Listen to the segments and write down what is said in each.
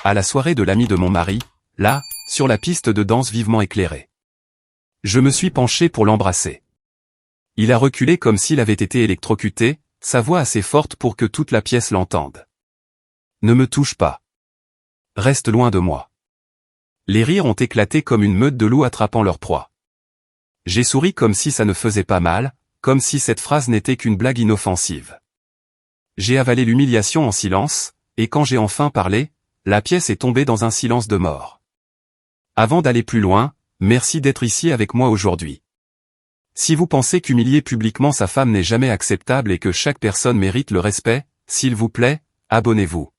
à la soirée de l'ami de mon mari, là, sur la piste de danse vivement éclairée. Je me suis penché pour l'embrasser. Il a reculé comme s'il avait été électrocuté, sa voix assez forte pour que toute la pièce l'entende. Ne me touche pas. Reste loin de moi. Les rires ont éclaté comme une meute de loups attrapant leur proie. J'ai souri comme si ça ne faisait pas mal, comme si cette phrase n'était qu'une blague inoffensive. J'ai avalé l'humiliation en silence, et quand j'ai enfin parlé, la pièce est tombée dans un silence de mort. Avant d'aller plus loin, merci d'être ici avec moi aujourd'hui. Si vous pensez qu'humilier publiquement sa femme n'est jamais acceptable et que chaque personne mérite le respect, s'il vous plaît, abonnez-vous.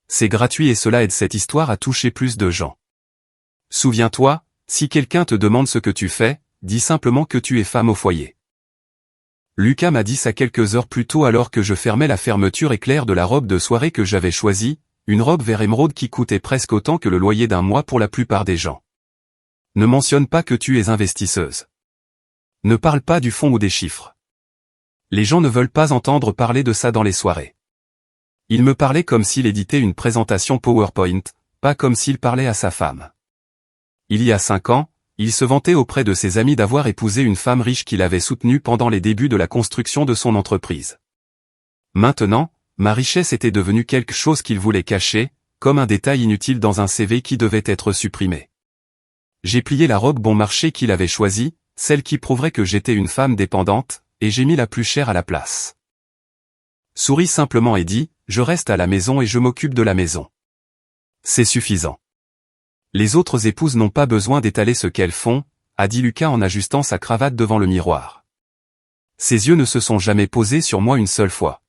C'est gratuit et cela aide cette histoire à toucher plus de gens. Souviens-toi, si quelqu'un te demande ce que tu fais, dis simplement que tu es femme au foyer. Lucas m'a dit ça quelques heures plus tôt alors que je fermais la fermeture éclair de la robe de soirée que j'avais choisie, une robe vert émeraude qui coûtait presque autant que le loyer d'un mois pour la plupart des gens. Ne mentionne pas que tu es investisseuse. Ne parle pas du fond ou des chiffres. Les gens ne veulent pas entendre parler de ça dans les soirées. Il me parlait comme s'il éditait une présentation PowerPoint, pas comme s'il parlait à sa femme. Il y a 5 ans, il se vantait auprès de ses amis d'avoir épousé une femme riche qu'il avait soutenue pendant les débuts de la construction de son entreprise. Maintenant, ma richesse était devenue quelque chose qu'il voulait cacher, comme un détail inutile dans un CV qui devait être supprimé. J'ai plié la robe bon marché qu'il avait choisie, celle qui prouverait que j'étais une femme dépendante, et j'ai mis la plus chère à la place. Souris simplement et dis, je reste à la maison et je m'occupe de la maison. C'est suffisant. Les autres épouses n'ont pas besoin d'étaler ce qu'elles font, a dit Lucas en ajustant sa cravate devant le miroir. Ses yeux ne se sont jamais posés sur moi une seule fois.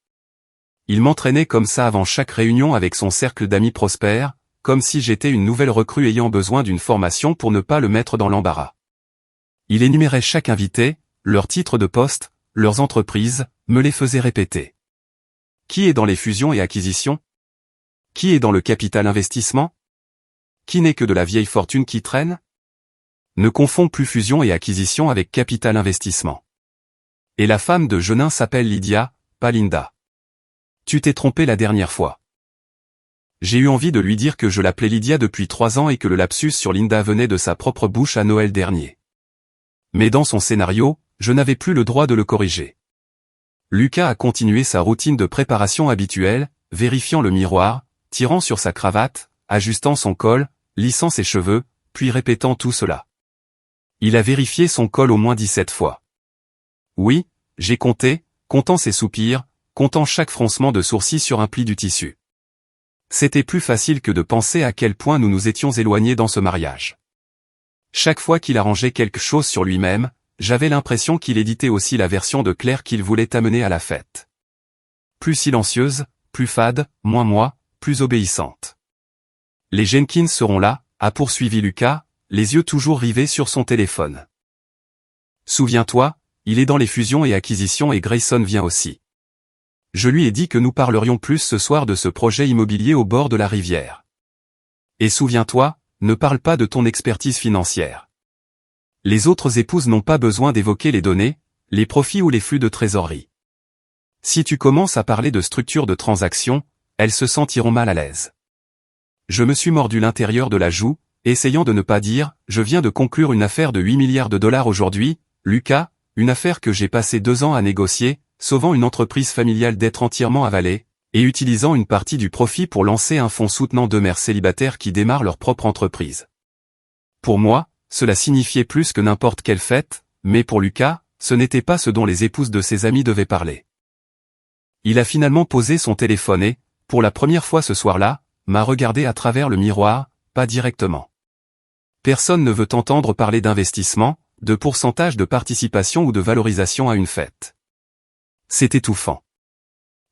Il m'entraînait comme ça avant chaque réunion avec son cercle d'amis prospères, comme si j'étais une nouvelle recrue ayant besoin d'une formation pour ne pas le mettre dans l'embarras. Il énumérait chaque invité, leur titre de poste, leurs entreprises, me les faisait répéter. Qui est dans les fusions et acquisitions? Qui est dans le capital investissement? Qui n'est que de la vieille fortune qui traîne? Ne confonds plus fusion et acquisition avec capital investissement. Et la femme de Genin s'appelle Lydia, pas Linda. Tu t'es trompé la dernière fois. J'ai eu envie de lui dire que je l'appelais Lydia depuis 3 ans et que le lapsus sur Linda venait de sa propre bouche à Noël dernier. Mais dans son scénario, je n'avais plus le droit de le corriger. Lucas a continué sa routine de préparation habituelle, vérifiant le miroir, tirant sur sa cravate, ajustant son col, lissant ses cheveux, puis répétant tout cela. Il a vérifié son col au moins 17 fois. Oui, j'ai compté, comptant ses soupirs, comptant chaque froncement de sourcils sur un pli du tissu. C'était plus facile que de penser à quel point nous nous étions éloignés dans ce mariage. Chaque fois qu'il arrangeait quelque chose sur lui-même, j'avais l'impression qu'il éditait aussi la version de Claire qu'il voulait amener à la fête. Plus silencieuse, plus fade, moins moi, plus obéissante. Les Jenkins seront là, a poursuivi Lucas, les yeux toujours rivés sur son téléphone. Souviens-toi, il est dans les fusions et acquisitions et Grayson vient aussi. Je lui ai dit que nous parlerions plus ce soir de ce projet immobilier au bord de la rivière. Et souviens-toi, ne parle pas de ton expertise financière. Les autres épouses n'ont pas besoin d'évoquer les données, les profits ou les flux de trésorerie. Si tu commences à parler de structure de transaction, elles se sentiront mal à l'aise. Je me suis mordu l'intérieur de la joue, essayant de ne pas dire « Je viens de conclure une affaire de 8 milliards de dollars aujourd'hui, Lucas, une affaire que j'ai passé 2 ans à négocier, sauvant une entreprise familiale d'être entièrement avalée, et utilisant une partie du profit pour lancer un fonds soutenant 2 mères célibataires qui démarrent leur propre entreprise. » Pour moi, cela signifiait plus que n'importe quelle fête, mais pour Lucas, ce n'était pas ce dont les épouses de ses amis devaient parler. Il a finalement posé son téléphone et, pour la première fois ce soir-là, m'a regardé à travers le miroir, pas directement. Personne ne veut entendre parler d'investissement, de pourcentage de participation ou de valorisation à une fête. C'est étouffant.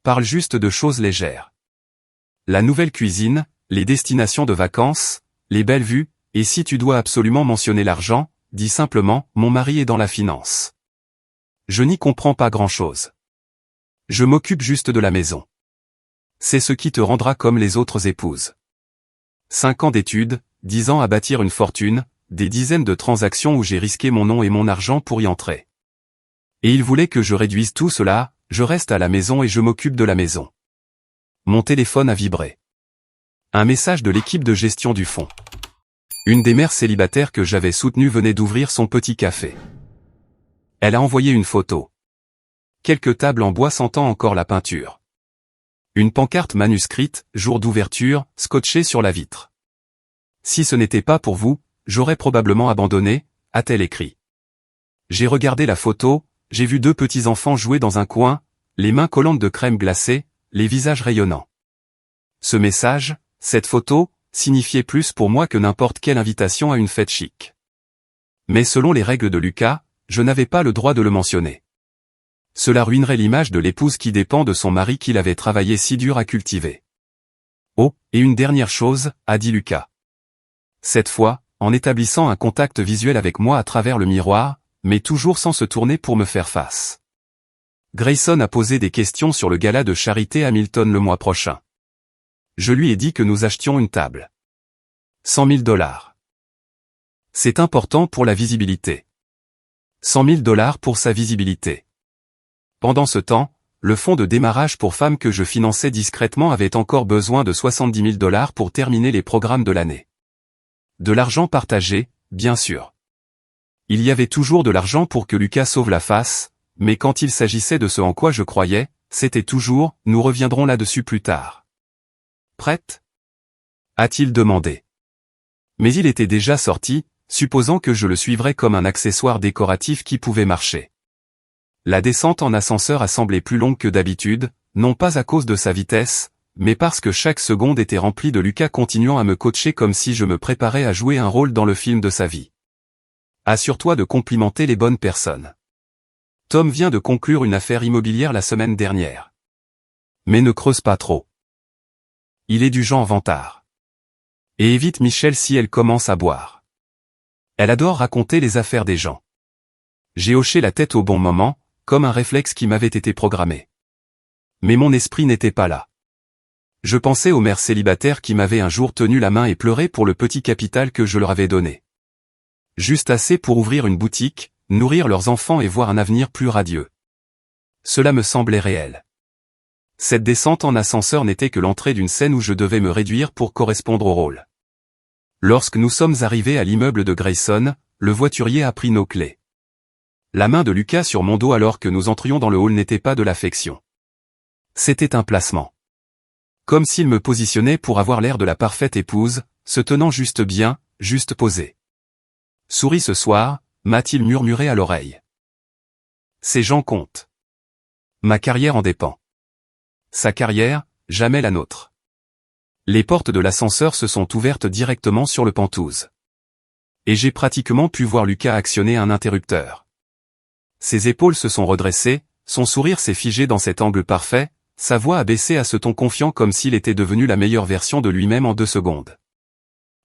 Parle juste de choses légères. La nouvelle cuisine, les destinations de vacances, les belles vues, et si tu dois absolument mentionner l'argent, dis simplement « Mon mari est dans la finance ». Je n'y comprends pas grand-chose. Je m'occupe juste de la maison. C'est ce qui te rendra comme les autres épouses. 5 ans d'études, 10 ans à bâtir une fortune, des dizaines de transactions où j'ai risqué mon nom et mon argent pour y entrer. Et il voulait que je réduise tout cela, je reste à la maison et je m'occupe de la maison. Mon téléphone a vibré. Un message de l'équipe de gestion du fonds. Une des mères célibataires que j'avais soutenues venait d'ouvrir son petit café. Elle a envoyé une photo. Quelques tables en bois sentant encore la peinture. Une pancarte manuscrite, jour d'ouverture, scotchée sur la vitre. Si ce n'était pas pour vous, j'aurais probablement abandonné, a-t-elle écrit. J'ai regardé la photo, j'ai vu deux petits enfants jouer dans un coin, les mains collantes de crème glacée, les visages rayonnants. Ce message, cette photo, signifiait plus pour moi que n'importe quelle invitation à une fête chic. Mais selon les règles de Lucas, je n'avais pas le droit de le mentionner. Cela ruinerait l'image de l'épouse qui dépend de son mari qu'il avait travaillé si dur à cultiver. Oh, et une dernière chose, a dit Lucas. Cette fois, en établissant un contact visuel avec moi à travers le miroir, mais toujours sans se tourner pour me faire face. Grayson a posé des questions sur le gala de charité Hamilton le mois prochain. Je lui ai dit que nous achetions une table. 100 000 $. C'est important pour la visibilité. 100 000 $ pour sa visibilité. Pendant ce temps, le fonds de démarrage pour femmes que je finançais discrètement avait encore besoin de 70 000 $ pour terminer les programmes de l'année. De l'argent partagé, bien sûr. Il y avait toujours de l'argent pour que Lucas sauve la face, mais quand il s'agissait de ce en quoi je croyais, c'était toujours « nous reviendrons là-dessus plus tard ». Prête ? A-t-il demandé. Mais il était déjà sorti, supposant que je le suivrais comme un accessoire décoratif qui pouvait marcher. La descente en ascenseur a semblé plus longue que d'habitude, non pas à cause de sa vitesse, mais parce que chaque seconde était remplie de Lucas continuant à me coacher comme si je me préparais à jouer un rôle dans le film de sa vie. Assure-toi de complimenter les bonnes personnes. Tom vient de conclure une affaire immobilière la semaine dernière. Mais ne creuse pas trop. Il est du genre vantard. Et évite Michelle si elle commence à boire. Elle adore raconter les affaires des gens. J'ai hoché la tête au bon moment, comme un réflexe qui m'avait été programmé. Mais mon esprit n'était pas là. Je pensais aux mères célibataires qui m'avaient un jour tenu la main et pleuré pour le petit capital que je leur avais donné. Juste assez pour ouvrir une boutique, nourrir leurs enfants et voir un avenir plus radieux. Cela me semblait réel. Cette descente en ascenseur n'était que l'entrée d'une scène où je devais me réduire pour correspondre au rôle. Lorsque nous sommes arrivés à l'immeuble de Grayson, le voiturier a pris nos clés. La main de Lucas sur mon dos alors que nous entrions dans le hall n'était pas de l'affection. C'était un placement. Comme s'il me positionnait pour avoir l'air de la parfaite épouse, se tenant juste bien, juste posée. Souris ce soir, m'a-t-il murmuré à l'oreille. Ces gens comptent. Ma carrière en dépend. Sa carrière, jamais la nôtre. Les portes de l'ascenseur se sont ouvertes directement sur le Penthouse. Et j'ai pratiquement pu voir Lucas actionner un interrupteur. Ses épaules se sont redressées, son sourire s'est figé dans cet angle parfait, sa voix a baissé à ce ton confiant comme s'il était devenu la meilleure version de lui-même en 2 secondes.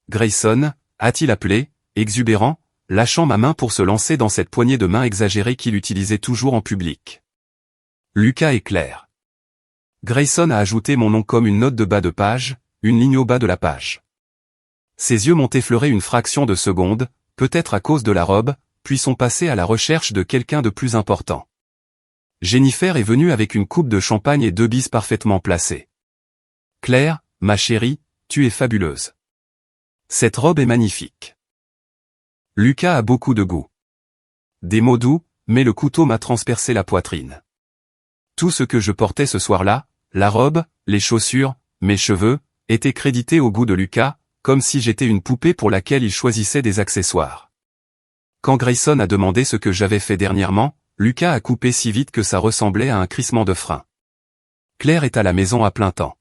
Grayson, a-t-il appelé, exubérant, lâchant ma main pour se lancer dans cette poignée de main exagérée qu'il utilisait toujours en public. Lucas est clair. Grayson a ajouté mon nom comme une note de bas de page, une ligne au bas de la page. Ses yeux m'ont effleuré une fraction de seconde, peut-être à cause de la robe, puis sont passés à la recherche de quelqu'un de plus important. Jennifer est venue avec une coupe de champagne et 2 bises parfaitement placées. Claire, ma chérie, tu es fabuleuse. Cette robe est magnifique. Lucas a beaucoup de goût. Des mots doux, mais le couteau m'a transpercé la poitrine. Tout ce que je portais ce soir-là, la robe, les chaussures, mes cheveux, était crédité au goût de Lucas, comme si j'étais une poupée pour laquelle il choisissait des accessoires. Quand Grayson a demandé ce que j'avais fait dernièrement, Lucas a coupé si vite que ça ressemblait à un crissement de frein. Claire est à la maison à plein temps.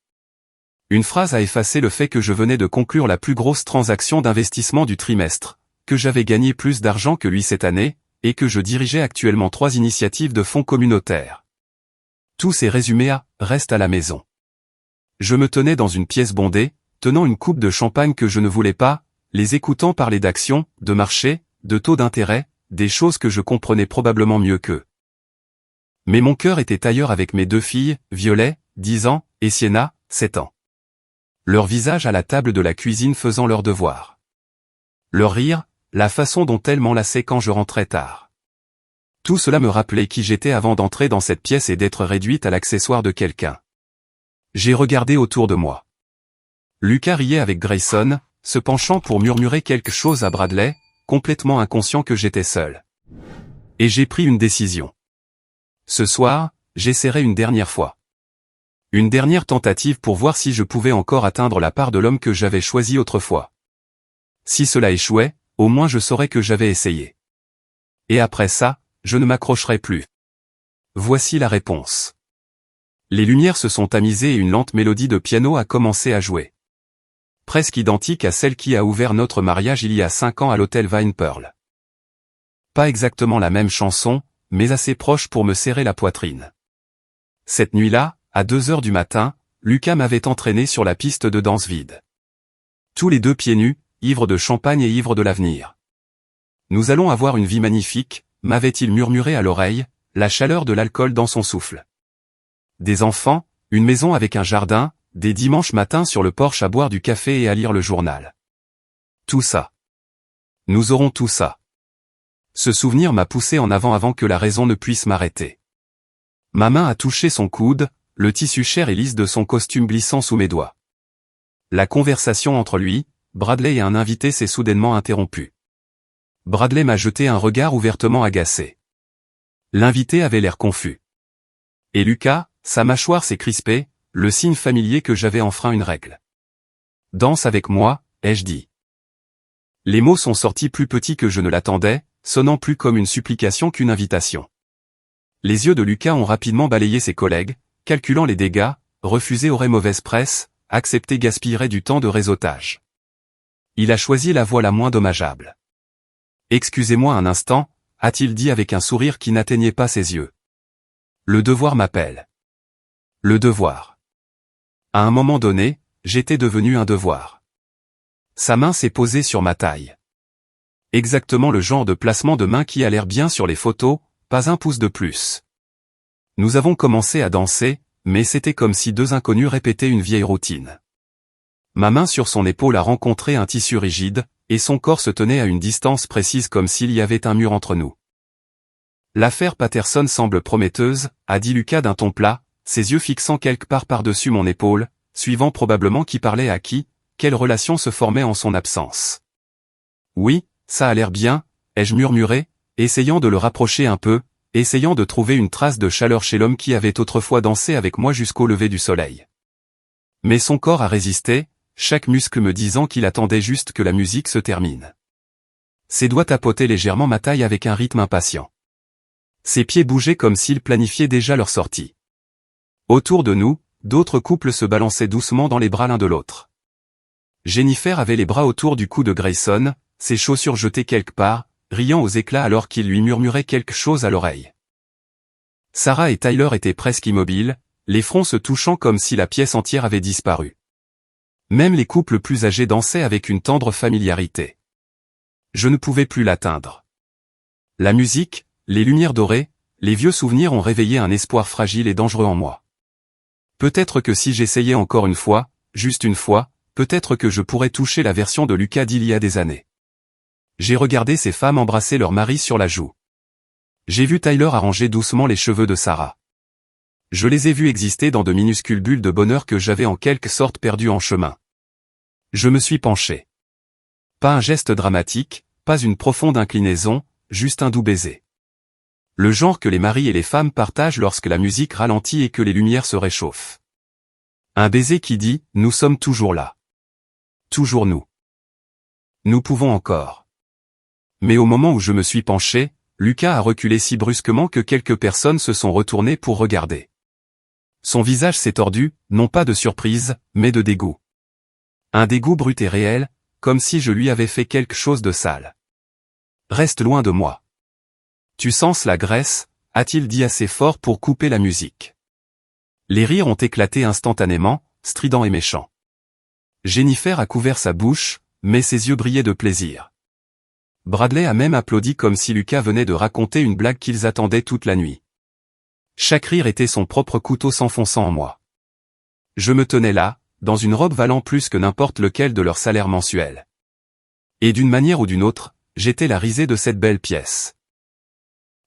Une phrase a effacé le fait que je venais de conclure la plus grosse transaction d'investissement du trimestre, que j'avais gagné plus d'argent que lui cette année, et que je dirigeais actuellement 3 initiatives de fonds communautaires. Tout s'est résumé à « reste à la maison ». Je me tenais dans une pièce bondée, tenant une coupe de champagne que je ne voulais pas, les écoutant parler d'actions, de marché, de taux d'intérêt, des choses que je comprenais probablement mieux qu'eux. Mais mon cœur était ailleurs avec mes 2 filles, Violet, 10 ans, et Sienna, 7 ans. Leur visage à la table de la cuisine faisant leurs devoirs. Leur rire, la façon dont elles m'enlaçaient quand je rentrais tard. Tout cela me rappelait qui j'étais avant d'entrer dans cette pièce et d'être réduite à l'accessoire de quelqu'un. J'ai regardé autour de moi. Lucas riait avec Grayson, se penchant pour murmurer quelque chose à Bradley, complètement inconscient que j'étais seul. Et j'ai pris une décision. Ce soir, j'essaierai une dernière fois. Une dernière tentative pour voir si je pouvais encore atteindre la part de l'homme que j'avais choisi autrefois. Si cela échouait, au moins je saurais que j'avais essayé. Et après ça, je ne m'accrocherai plus. Voici la réponse. Les lumières se sont tamisées et une lente mélodie de piano a commencé à jouer. Presque identique à celle qui a ouvert notre mariage il y a 5 ans à l'hôtel Vine Pearl. Pas exactement la même chanson, mais assez proche pour me serrer la poitrine. Cette nuit-là, à 2 heures du matin, Lucas m'avait entraîné sur la piste de danse vide. Tous les deux pieds nus, ivres de champagne et ivres de l'avenir. Nous allons avoir une vie magnifique, m'avait-il murmuré à l'oreille, la chaleur de l'alcool dans son souffle. Des enfants, une maison avec un jardin, des dimanches matins sur le porche à boire du café et à lire le journal. Tout ça. Nous aurons tout ça. Ce souvenir m'a poussé en avant que la raison ne puisse m'arrêter. Ma main a touché son coude, le tissu cher et lisse de son costume glissant sous mes doigts. La conversation entre lui, Bradley et un invité s'est soudainement interrompue. Bradley m'a jeté un regard ouvertement agacé. L'invité avait l'air confus. Et Lucas, sa mâchoire s'est crispée, le signe familier que j'avais enfreint une règle. « Danse avec moi », ai-je dit. Les mots sont sortis plus petits que je ne l'attendais, sonnant plus comme une supplication qu'une invitation. Les yeux de Lucas ont rapidement balayé ses collègues, calculant les dégâts, refuser aurait mauvaise presse, accepter gaspillerait du temps de réseautage. Il a choisi la voie la moins dommageable. « Excusez-moi un instant », a-t-il dit avec un sourire qui n'atteignait pas ses yeux. « Le devoir m'appelle. » Le devoir. À un moment donné, j'étais devenu un devoir. Sa main s'est posée sur ma taille. Exactement le genre de placement de main qui a l'air bien sur les photos, pas un pouce de plus. Nous avons commencé à danser, mais c'était comme si deux inconnus répétaient une vieille routine. Ma main sur son épaule a rencontré un tissu rigide, et son corps se tenait à une distance précise comme s'il y avait un mur entre nous. L'affaire Patterson semble prometteuse, a dit Lucas d'un ton plat, ses yeux fixant quelque part par-dessus mon épaule, suivant probablement qui parlait à qui, quelle relation se formait en son absence. Oui, ça a l'air bien, ai-je murmuré, essayant de le rapprocher un peu, essayant de trouver une trace de chaleur chez l'homme qui avait autrefois dansé avec moi jusqu'au lever du soleil. Mais son corps a résisté, chaque muscle me disant qu'il attendait juste que la musique se termine. Ses doigts tapotaient légèrement ma taille avec un rythme impatient. Ses pieds bougeaient comme s'ils planifiaient déjà leur sortie. Autour de nous, d'autres couples se balançaient doucement dans les bras l'un de l'autre. Jennifer avait les bras autour du cou de Grayson, ses chaussures jetées quelque part, riant aux éclats alors qu'il lui murmurait quelque chose à l'oreille. Sarah et Tyler étaient presque immobiles, les fronts se touchant comme si la pièce entière avait disparu. Même les couples plus âgés dansaient avec une tendre familiarité. Je ne pouvais plus l'atteindre. La musique, les lumières dorées, les vieux souvenirs ont réveillé un espoir fragile et dangereux en moi. Peut-être que si j'essayais encore une fois, juste une fois, peut-être que je pourrais toucher la version de Lucas d'il y a des années. J'ai regardé ces femmes embrasser leur mari sur la joue. J'ai vu Tyler arranger doucement les cheveux de Sarah. Je les ai vus exister dans de minuscules bulles de bonheur que j'avais en quelque sorte perdues en chemin. Je me suis penché. Pas un geste dramatique, pas une profonde inclinaison, juste un doux baiser. Le genre que les maris et les femmes partagent lorsque la musique ralentit et que les lumières se réchauffent. Un baiser qui dit « Nous sommes toujours là. Toujours nous. Nous pouvons encore. » Mais au moment où je me suis penché, Lucas a reculé si brusquement que quelques personnes se sont retournées pour regarder. Son visage s'est tordu, non pas de surprise, mais de dégoût. Un dégoût brut et réel, comme si je lui avais fait quelque chose de sale. « Reste loin de moi. Tu sens la graisse ?» a-t-il dit assez fort pour couper la musique. Les rires ont éclaté instantanément, stridents et méchants. Jennifer a couvert sa bouche, mais ses yeux brillaient de plaisir. Bradley a même applaudi comme si Lucas venait de raconter une blague qu'ils attendaient toute la nuit. Chaque rire était son propre couteau s'enfonçant en moi. Je me tenais là, dans une robe valant plus que n'importe lequel de leur salaire mensuel. Et d'une manière ou d'une autre, j'étais la risée de cette belle pièce.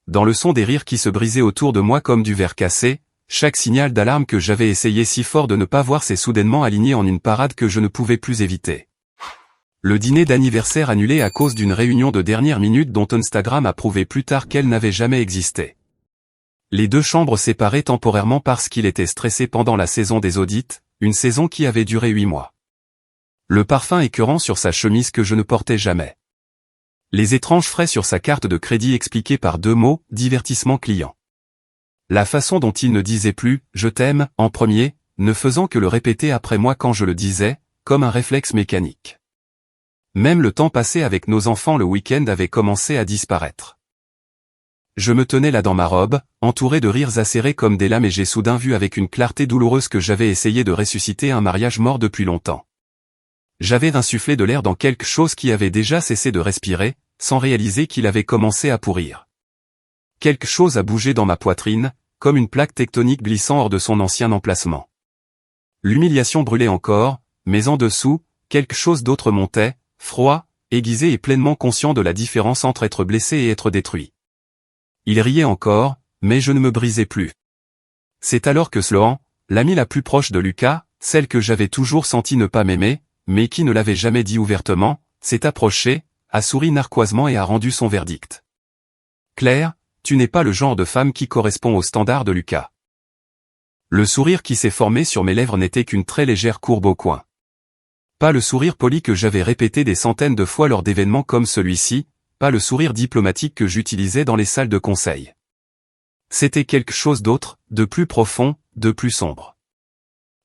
Dans le son des rires qui se brisaient autour de moi comme du verre cassé, chaque signal d'alarme que j'avais essayé si fort de ne pas voir s'est soudainement aligné en une parade que je ne pouvais plus éviter. Le dîner d'anniversaire annulé à cause d'une réunion de dernière minute dont Instagram a prouvé plus tard qu'elle n'avait jamais existé. Les deux chambres séparées temporairement parce qu'il était stressé pendant la saison des audits, une saison qui avait duré 8 mois. Le parfum écœurant sur sa chemise que je ne portais jamais. Les étranges frais sur sa carte de crédit expliqués par 2 mots, divertissement client. La façon dont il ne disait plus « je t'aime » en premier, ne faisant que le répéter après moi quand je le disais, comme un réflexe mécanique. Même le temps passé avec nos enfants le week-end avait commencé à disparaître. Je me tenais là dans ma robe, entouré de rires acérés comme des lames et j'ai soudain vu avec une clarté douloureuse que j'avais essayé de ressusciter un mariage mort depuis longtemps. J'avais insufflé de l'air dans quelque chose qui avait déjà cessé de respirer, sans réaliser qu'il avait commencé à pourrir. Quelque chose a bougé dans ma poitrine, comme une plaque tectonique glissant hors de son ancien emplacement. L'humiliation brûlait encore, mais en dessous, quelque chose d'autre montait, froid, aiguisé et pleinement conscient de la différence entre être blessé et être détruit. Il riait encore, mais je ne me brisais plus. C'est alors que Sloan, l'amie la plus proche de Lucas, celle que j'avais toujours senti ne pas m'aimer, mais qui ne l'avait jamais dit ouvertement, s'est approché, a souri narquoisement et a rendu son verdict. Claire, tu n'es pas le genre de femme qui correspond aux standards de Lucas. Le sourire qui s'est formé sur mes lèvres n'était qu'une très légère courbe au coin. Pas le sourire poli que j'avais répété des centaines de fois lors d'événements comme celui-ci, pas le sourire diplomatique que j'utilisais dans les salles de conseil. C'était quelque chose d'autre, de plus profond, de plus sombre.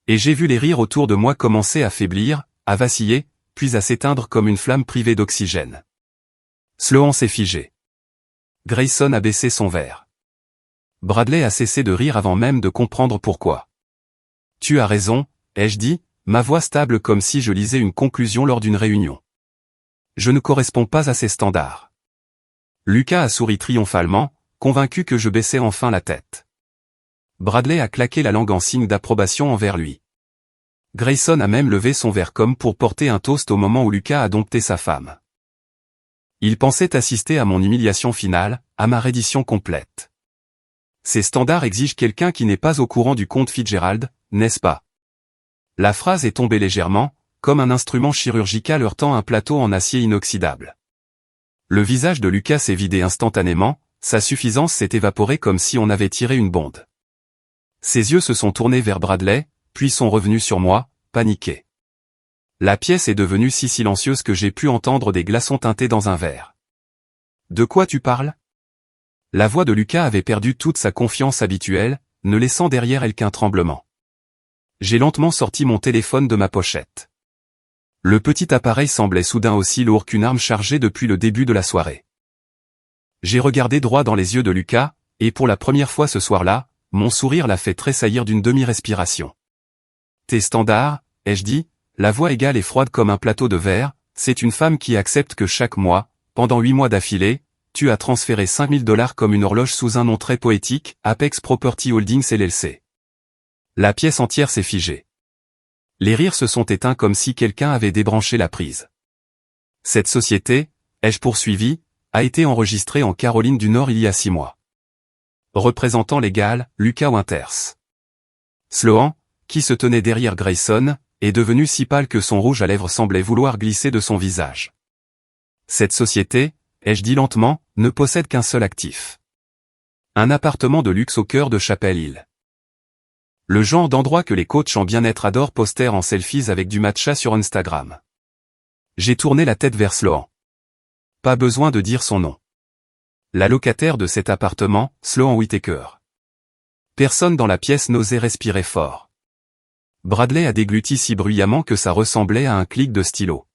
Et j'ai vu les rires autour de moi commencer à faiblir, à vaciller, puis à s'éteindre comme une flamme privée d'oxygène. Sloan s'est figé. Grayson a baissé son verre. Bradley a cessé de rire avant même de comprendre pourquoi. Tu as raison, ai-je dit, ma voix stable comme si je lisais une conclusion lors d'une réunion. Je ne corresponds pas à ces standards. Lucas a souri triomphalement, convaincu que je baissais enfin la tête. Bradley a claqué la langue en signe d'approbation envers lui. Grayson a même levé son verre comme pour porter un toast au moment où Lucas a dompté sa femme. Il pensait assister à mon humiliation finale, à ma reddition complète. Ces standards exigent quelqu'un qui n'est pas au courant du comte Fitzgerald, n'est-ce pas? La phrase est tombée légèrement, comme un instrument chirurgical heurtant un plateau en acier inoxydable. Le visage de Lucas s'est vidé instantanément, sa suffisance s'est évaporée comme si on avait tiré une bombe. Ses yeux se sont tournés vers Bradley, puis sont revenus sur moi, paniqués. La pièce est devenue si silencieuse que j'ai pu entendre des glaçons teintés dans un verre. De quoi tu parles? La voix de Lucas avait perdu toute sa confiance habituelle, ne laissant derrière elle qu'un tremblement. J'ai lentement sorti mon téléphone de ma pochette. Le petit appareil semblait soudain aussi lourd qu'une arme chargée depuis le début de la soirée. J'ai regardé droit dans les yeux de Lucas, et pour la première fois ce soir-là, mon sourire l'a fait tressaillir d'une demi-respiration. Tes standards, ai-je dit, la voix égale et froide comme un plateau de verre, c'est une femme qui accepte que chaque mois, pendant 8 mois d'affilée, tu as transféré $5000 comme une horloge sous un nom très poétique, Apex Property Holdings LLC. La pièce entière s'est figée. Les rires se sont éteints comme si quelqu'un avait débranché la prise. Cette société, ai-je poursuivi, a été enregistrée en Caroline du Nord il y a 6 mois. Représentant légal, Lucas Winters. Sloan, qui se tenait derrière Grayson, est devenu si pâle que son rouge à lèvres semblait vouloir glisser de son visage. Cette société, ai-je dit lentement, ne possède qu'un seul actif. Un appartement de luxe au cœur de Chapel Hill. Le genre d'endroit que les coachs en bien-être adorent poster en selfies avec du matcha sur Instagram. J'ai tourné la tête vers Sloan. Pas besoin de dire son nom. La locataire de cet appartement, Sloan Whittaker. Personne dans la pièce n'osait respirer fort. Bradley a dégluti si bruyamment que ça ressemblait à un clic de stylo.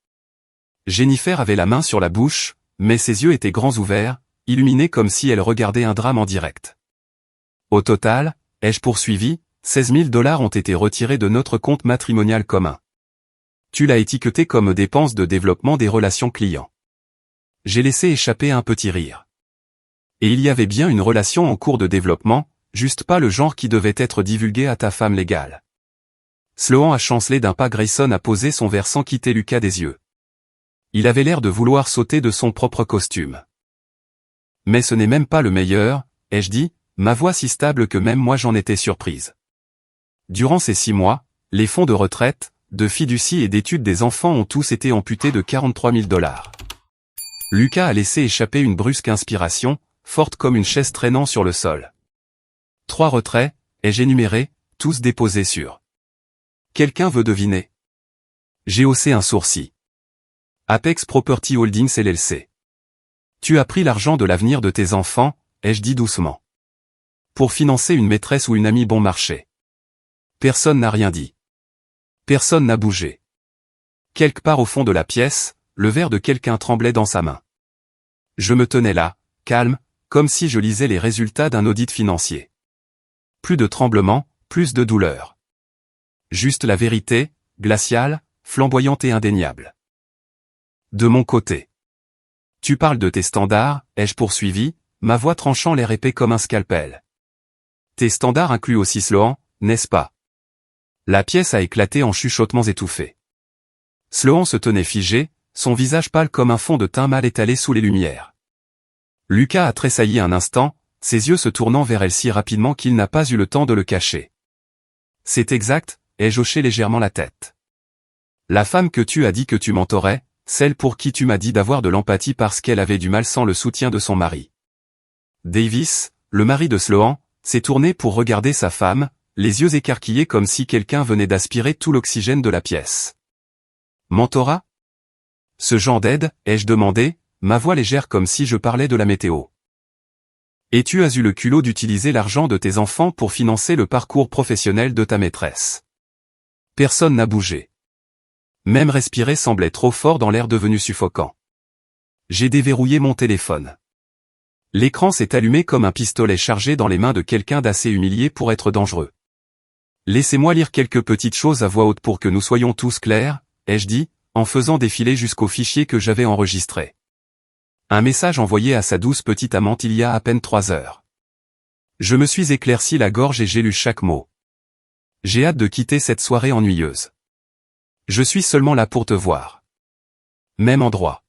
Jennifer avait la main sur la bouche, mais ses yeux étaient grands ouverts, illuminés comme si elle regardait un drame en direct. Au total, ai-je poursuivi, $16 000 ont été retirés de notre compte matrimonial commun. Tu l'as étiqueté comme dépense de développement des relations clients. J'ai laissé échapper un petit rire. Et il y avait bien une relation en cours de développement, juste pas le genre qui devait être divulgué à ta femme légale. Sloan a chancelé d'un pas. Grayson a posé son verre sans quitter Lucas des yeux. Il avait l'air de vouloir sauter de son propre costume. Mais ce n'est même pas le meilleur, ai-je dit, ma voix si stable que même moi j'en étais surprise. Durant ces 6 mois, les fonds de retraite, de fiducie et d'études des enfants ont tous été amputés de 43 000 $. Lucas a laissé échapper une brusque inspiration, forte comme une chaise traînant sur le sol. 3 retraits, ai-je énuméré, tous déposés sur. Quelqu'un veut deviner? J'ai haussé un sourcil. Apex Property Holdings LLC. Tu as pris l'argent de l'avenir de tes enfants, ai-je dit doucement. Pour financer une maîtresse ou une amie bon marché. Personne n'a rien dit. Personne n'a bougé. Quelque part au fond de la pièce, le verre de quelqu'un tremblait dans sa main. Je me tenais là, calme, comme si je lisais les résultats d'un audit financier. Plus de tremblement, plus de douleur. Juste la vérité, glaciale, flamboyante et indéniable. De mon côté. Tu parles de tes standards, ai-je poursuivi, ma voix tranchant l'air épais comme un scalpel. Tes standards incluent aussi Sloan, n'est-ce pas? La pièce a éclaté en chuchotements étouffés. Sloan se tenait figé, son visage pâle comme un fond de teint mal étalé sous les lumières. Lucas a tressailli un instant, ses yeux se tournant vers elle si rapidement qu'il n'a pas eu le temps de le cacher. C'est exact, ai-je hoché légèrement la tête. La femme que tu as dit que tu mentorais, celle pour qui tu m'as dit d'avoir de l'empathie parce qu'elle avait du mal sans le soutien de son mari. Davis, le mari de Sloan, s'est tourné pour regarder sa femme, les yeux écarquillés comme si quelqu'un venait d'aspirer tout l'oxygène de la pièce. Mentorat? Ce genre d'aide, ai-je demandé, ma voix légère comme si je parlais de la météo. Et tu as eu le culot d'utiliser l'argent de tes enfants pour financer le parcours professionnel de ta maîtresse. Personne n'a bougé. Même respirer semblait trop fort dans l'air devenu suffocant. J'ai déverrouillé mon téléphone. L'écran s'est allumé comme un pistolet chargé dans les mains de quelqu'un d'assez humilié pour être dangereux. Laissez-moi lire quelques petites choses à voix haute pour que nous soyons tous clairs, ai-je dit, en faisant défiler jusqu'au fichier que j'avais enregistré. Un message envoyé à sa douce petite amante il y a à peine 3 heures. Je me suis éclairci la gorge et j'ai lu chaque mot. J'ai hâte de quitter cette soirée ennuyeuse. Je suis seulement là pour te voir. Même endroit.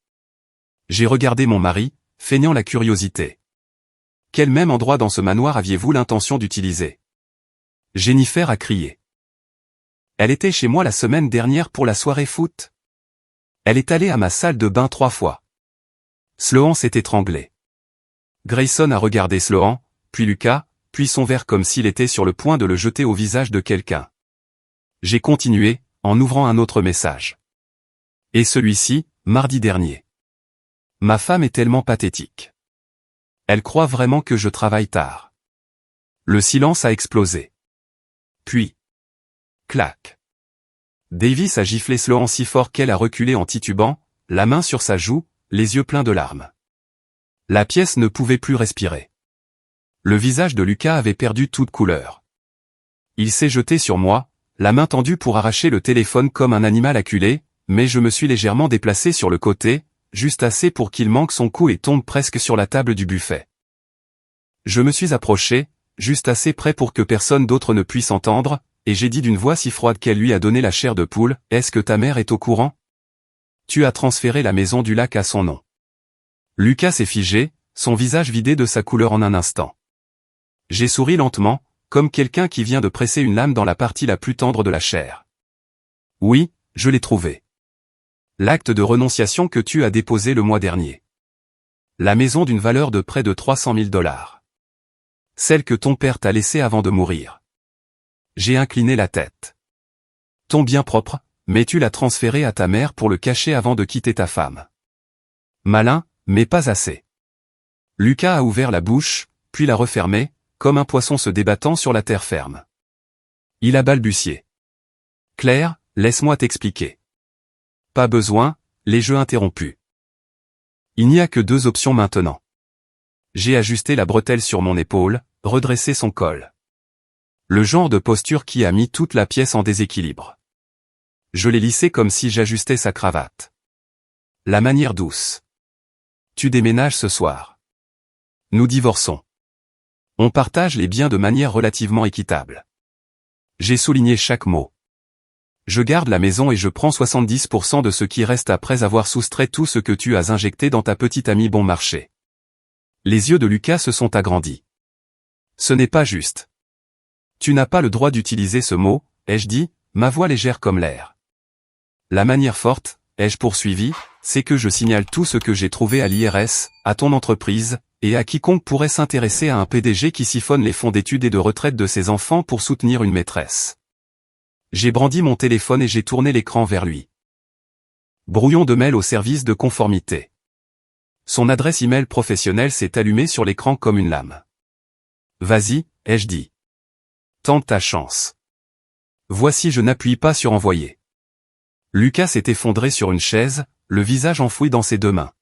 J'ai regardé mon mari, feignant la curiosité. Quel même endroit dans ce manoir aviez-vous l'intention d'utiliser? Jennifer a crié. Elle était chez moi la semaine dernière pour la soirée foot. Elle est allée à ma salle de bain 3 fois. Sloan s'est étranglé. Grayson a regardé Sloan, puis Lucas, puis son verre comme s'il était sur le point de le jeter au visage de quelqu'un. J'ai continué, en ouvrant un autre message. Et celui-ci, mardi dernier. Ma femme est tellement pathétique. Elle croit vraiment que je travaille tard. Le silence a explosé. Puis, clac. Davis a giflé Sloan si fort qu'elle a reculé en titubant, la main sur sa joue, les yeux pleins de larmes. La pièce ne pouvait plus respirer. Le visage de Lucas avait perdu toute couleur. Il s'est jeté sur moi, la main tendue pour arracher le téléphone comme un animal acculé, mais je me suis légèrement déplacé sur le côté, juste assez pour qu'il manque son cou et tombe presque sur la table du buffet. Je me suis approché, juste assez près pour que personne d'autre ne puisse entendre, et j'ai dit d'une voix si froide qu'elle lui a donné la chair de poule, « Est-ce que ta mère est au courant? Tu as transféré la maison du lac à son nom. » Lucas s'est figé, son visage vidé de sa couleur en un instant. J'ai souri lentement, comme quelqu'un qui vient de presser une lame dans la partie la plus tendre de la chair. Oui, je l'ai trouvé. L'acte de renonciation que tu as déposé le mois dernier. La maison d'une valeur de près de 300 000 $. Celle que ton père t'a laissée avant de mourir. J'ai incliné la tête. Ton bien propre, mais tu l'as transféré à ta mère pour le cacher avant de quitter ta femme. Malin, mais pas assez. Lucas a ouvert la bouche, puis l'a refermée, comme un poisson se débattant sur la terre ferme. Il a balbutié. Claire, laisse-moi t'expliquer. Pas besoin, les jeux interrompus. Il n'y a que 2 options maintenant. J'ai ajusté la bretelle sur mon épaule, redressé son col. Le genre de posture qui a mis toute la pièce en déséquilibre. Je l'ai lissé comme si j'ajustais sa cravate. La manière douce. Tu déménages ce soir. Nous divorçons. On partage les biens de manière relativement équitable. J'ai souligné chaque mot. Je garde la maison et je prends 70% de ce qui reste après avoir soustrait tout ce que tu as injecté dans ta petite amie bon marché. Les yeux de Lucas se sont agrandis. Ce n'est pas juste. Tu n'as pas le droit d'utiliser ce mot, ai-je dit, ma voix légère comme l'air. La manière forte, ai-je poursuivi, c'est que je signale tout ce que j'ai trouvé à l'IRS, à ton entreprise, et à quiconque pourrait s'intéresser à un PDG qui siphonne les fonds d'études et de retraite de ses enfants pour soutenir une maîtresse. J'ai brandi mon téléphone et j'ai tourné l'écran vers lui. Brouillon de mail au service de conformité. Son adresse email professionnelle s'est allumée sur l'écran comme une lame. Vas-y, ai-je dit. Tente ta chance. Voici, je n'appuie pas sur envoyer. Lucas s'est effondré sur une chaise, le visage enfoui dans ses deux mains.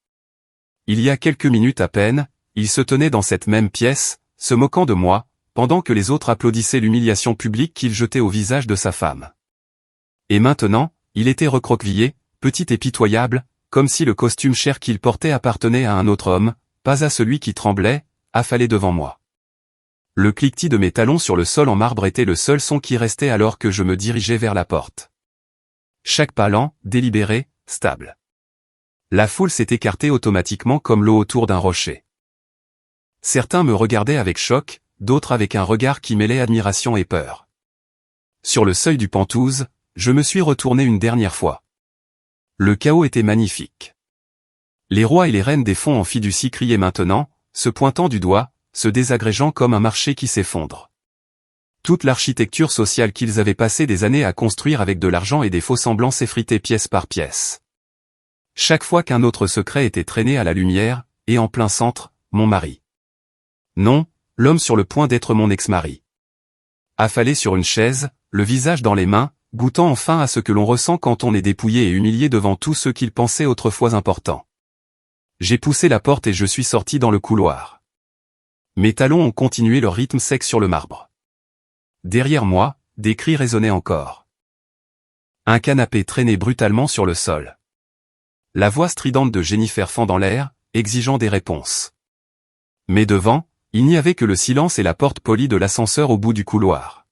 Il y a quelques minutes à peine, il se tenait dans cette même pièce, se moquant de moi, pendant que les autres applaudissaient l'humiliation publique qu'il jetait au visage de sa femme. Et maintenant, il était recroquevillé, petit et pitoyable, comme si le costume cher qu'il portait appartenait à un autre homme, pas à celui qui tremblait, affalé devant moi. Le cliquetis de mes talons sur le sol en marbre était le seul son qui restait alors que je me dirigeais vers la porte. Chaque pas lent, délibéré, stable. La foule s'est écartée automatiquement comme l'eau autour d'un rocher. Certains me regardaient avec choc, d'autres avec un regard qui mêlait admiration et peur. Sur le seuil du Penthouse, je me suis retourné une dernière fois. Le chaos était magnifique. Les rois et les reines des fonds en fiducie criaient maintenant, se pointant du doigt, se désagrégeant comme un marché qui s'effondre. Toute l'architecture sociale qu'ils avaient passé des années à construire avec de l'argent et des faux-semblants s'effritait pièce par pièce. Chaque fois qu'un autre secret était traîné à la lumière, et en plein centre, mon mari. Non, l'homme sur le point d'être mon ex-mari. Affalé sur une chaise, le visage dans les mains, goûtant enfin à ce que l'on ressent quand on est dépouillé et humilié devant tous ceux qu'il pensait autrefois importants. J'ai poussé la porte et je suis sorti dans le couloir. Mes talons ont continué leur rythme sec sur le marbre. Derrière moi, des cris résonnaient encore. Un canapé traînait brutalement sur le sol. La voix stridente de Jennifer fend dans l'air, exigeant des réponses. Mais devant, il n'y avait que le silence et la porte polie de l'ascenseur au bout du couloir.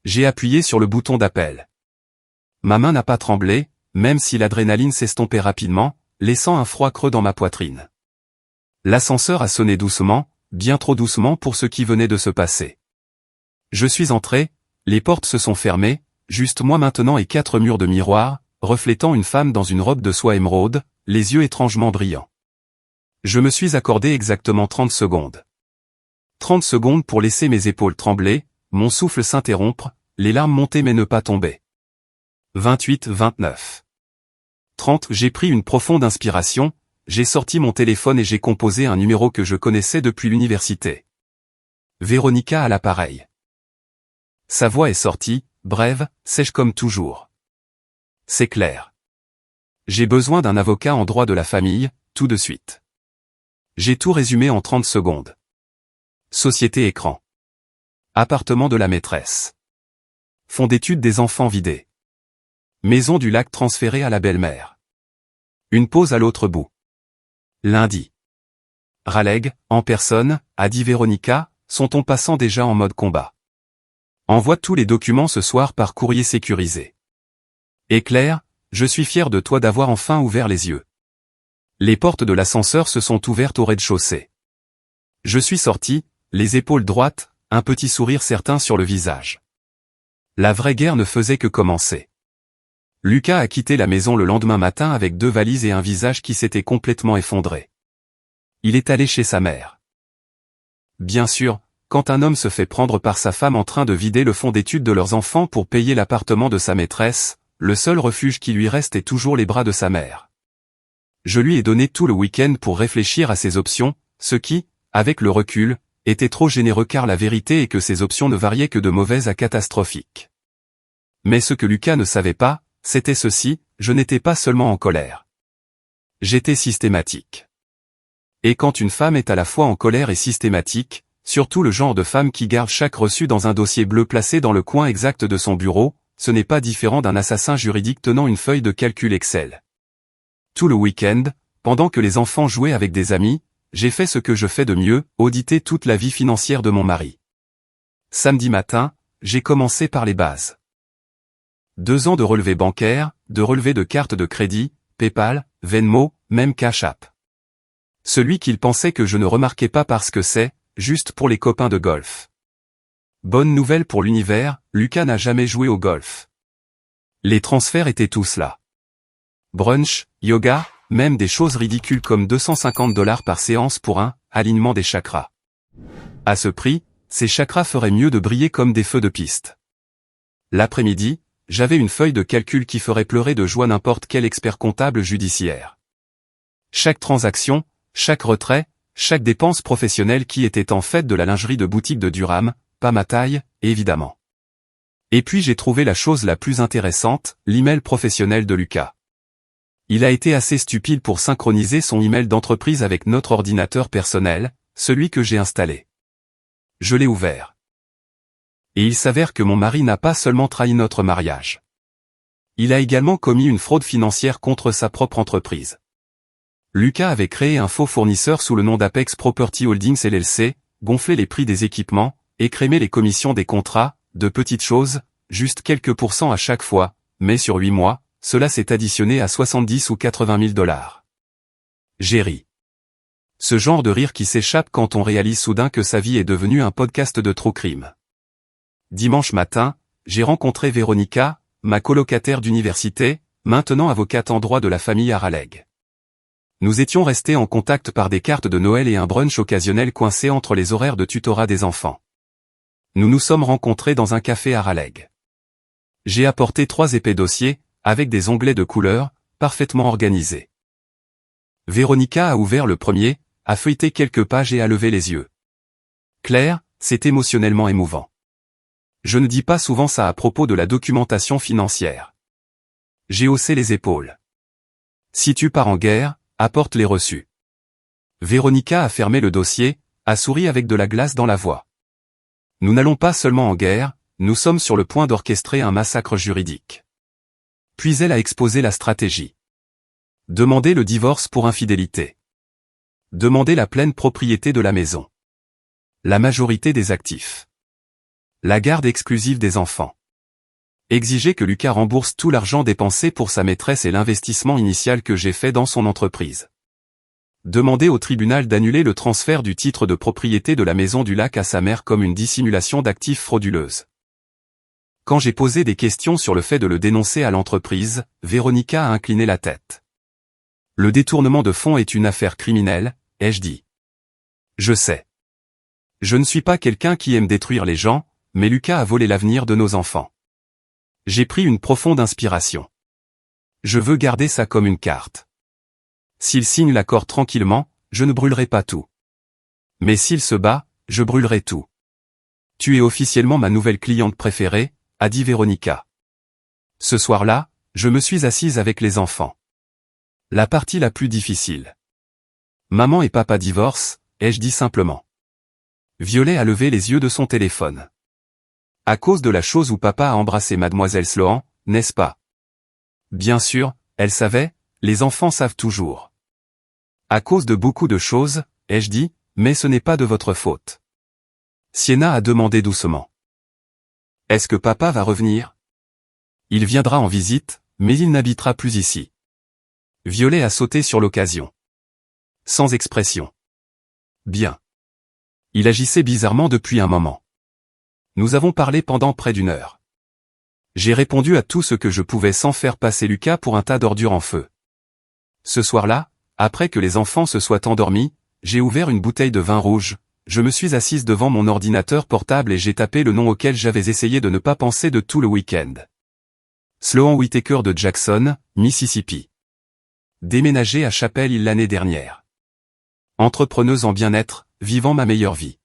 J'ai appuyé sur le bouton d'appel. Ma main n'a pas tremblé, même si l'adrénaline s'estompait rapidement, laissant un froid creux dans ma poitrine. L'ascenseur a sonné doucement, bien trop doucement pour ce qui venait de se passer. Je suis entré, les portes se sont fermées, juste moi maintenant et 4 murs de miroir, reflétant une femme dans une robe de soie émeraude, les yeux étrangement brillants. Je me suis accordé exactement 30 secondes. 30 secondes pour laisser mes épaules trembler, mon souffle s'interrompre, les larmes monter mais ne pas tomber. 28, 29. 30. J'ai pris une profonde inspiration, j'ai sorti mon téléphone et j'ai composé un numéro que je connaissais depuis l'université. Véronica à l'appareil. Sa voix est sortie, brève, sèche comme toujours. C'est clair. J'ai besoin d'un avocat en droit de la famille, tout de suite. J'ai tout résumé en 30 secondes. Société écran. Appartement de la maîtresse. Fonds d'études des enfants vidés. Maison du lac transférée à la belle-mère. Une pause à l'autre bout. Lundi. Raleigh, en personne, a dit Véronica, son ton passant déjà en mode combat. Envoie tous les documents ce soir par courrier sécurisé. Éclair, je suis fier de toi d'avoir enfin ouvert les yeux. Les portes de l'ascenseur se sont ouvertes au rez-de-chaussée. Je suis sorti, les épaules droites, un petit sourire certain sur le visage. La vraie guerre ne faisait que commencer. Lucas a quitté la maison le lendemain matin avec 2 valises et un visage qui s'était complètement effondré. Il est allé chez sa mère. Bien sûr, quand un homme se fait prendre par sa femme en train de vider le fonds d'études de leurs enfants pour payer l'appartement de sa maîtresse, le seul refuge qui lui reste est toujours les bras de sa mère. Je lui ai donné tout le week-end pour réfléchir à ses options, ce qui, avec le recul, était trop généreux car la vérité est que ces options ne variaient que de mauvaises à catastrophiques. Mais ce que Lucas ne savait pas, c'était ceci, je n'étais pas seulement en colère. J'étais systématique. Et quand une femme est à la fois en colère et systématique, surtout le genre de femme qui garde chaque reçu dans un dossier bleu placé dans le coin exact de son bureau, ce n'est pas différent d'un assassin juridique tenant une feuille de calcul Excel. Tout le week-end, pendant que les enfants jouaient avec des amis, j'ai fait ce que je fais de mieux, auditer toute la vie financière de mon mari. Samedi matin, j'ai commencé par les bases. 2 ans de relevés bancaires, de relevés de cartes de crédit, PayPal, Venmo, même Cash App. Celui qu'il pensait que je ne remarquais pas parce que c'est, juste pour les copains de golf. Bonne nouvelle pour l'univers, Lucas n'a jamais joué au golf. Les transferts étaient tous là. Brunch, yoga, même des choses ridicules comme $250 par séance pour un alignement des chakras. À ce prix, ces chakras feraient mieux de briller comme des feux de piste. L'après-midi, j'avais une feuille de calcul qui ferait pleurer de joie n'importe quel expert comptable judiciaire. Chaque transaction, chaque retrait, chaque dépense professionnelle qui était en fait de la lingerie de boutique de Durham, pas ma taille, évidemment. Et puis j'ai trouvé la chose la plus intéressante, l'email professionnel de Lucas. Il a été assez stupide pour synchroniser son email d'entreprise avec notre ordinateur personnel, celui que j'ai installé. Je l'ai ouvert. Et il s'avère que mon mari n'a pas seulement trahi notre mariage. Il a également commis une fraude financière contre sa propre entreprise. Lucas avait créé un faux fournisseur sous le nom d'Apex Property Holdings LLC, gonflé les prix des équipements, écrémé les commissions des contrats, de petites choses, juste quelques pourcents à chaque fois, mais sur 8 mois, cela s'est additionné à 70 ou 80 000 $. J'ai ri. Ce genre de rire qui s'échappe quand on réalise soudain que sa vie est devenue un podcast de true crime. Dimanche matin, j'ai rencontré Véronica, ma colocataire d'université, maintenant avocate en droit de la famille Araleg. Nous étions restés en contact par des cartes de Noël et un brunch occasionnel coincé entre les horaires de tutorat des enfants. Nous nous sommes rencontrés dans un café Araleg. J'ai apporté 3 épais dossiers, avec des onglets de couleur, parfaitement organisés. Véronica a ouvert le premier, a feuilleté quelques pages et a levé les yeux. Claire, c'est émotionnellement émouvant. Je ne dis pas souvent ça à propos de la documentation financière. J'ai haussé les épaules. Si tu pars en guerre, apporte les reçus. Véronica a fermé le dossier, a souri avec de la glace dans la voix. Nous n'allons pas seulement en guerre, nous sommes sur le point d'orchestrer un massacre juridique. Puis elle a exposé la stratégie. Demander le divorce pour infidélité. Demander la pleine propriété de la maison. La majorité des actifs. La garde exclusive des enfants. Exiger que Lucas rembourse tout l'argent dépensé pour sa maîtresse et l'investissement initial que j'ai fait dans son entreprise. Demander au tribunal d'annuler le transfert du titre de propriété de la maison du lac à sa mère comme une dissimulation d'actifs frauduleuses. Quand j'ai posé des questions sur le fait de le dénoncer à l'entreprise, Véronica a incliné la tête. Le détournement de fonds est une affaire criminelle, ai-je dit. Je sais. Je ne suis pas quelqu'un qui aime détruire les gens, mais Lucas a volé l'avenir de nos enfants. J'ai pris une profonde inspiration. Je veux garder ça comme une carte. S'il signe l'accord tranquillement, je ne brûlerai pas tout. Mais s'il se bat, je brûlerai tout. Tu es officiellement ma nouvelle cliente préférée, a dit Véronica. Ce soir-là, je me suis assise avec les enfants. La partie la plus difficile. Maman et papa divorcent, ai-je dit simplement. Violet a levé les yeux de son téléphone. À cause de la chose où papa a embrassé mademoiselle Sloan, n'est-ce pas? Bien sûr, elle savait, les enfants savent toujours. À cause de beaucoup de choses, ai-je dit, mais ce n'est pas de votre faute. Sienna a demandé doucement. Est-ce que papa va revenir? Il viendra en visite, mais il n'habitera plus ici. Violet a sauté sur l'occasion. Sans expression. Bien. Il agissait bizarrement depuis un moment. Nous avons parlé pendant près d'1 heure. J'ai répondu à tout ce que je pouvais sans faire passer Lucas pour un tas d'ordures en feu. Ce soir-là, après que les enfants se soient endormis, j'ai ouvert une bouteille de vin rouge, je me suis assise devant mon ordinateur portable et j'ai tapé le nom auquel j'avais essayé de ne pas penser de tout le week-end. Sloan Whitaker de Jackson, Mississippi. Déménagé à Chapel Hill l'année dernière. Entrepreneuse en bien-être, vivant ma meilleure vie.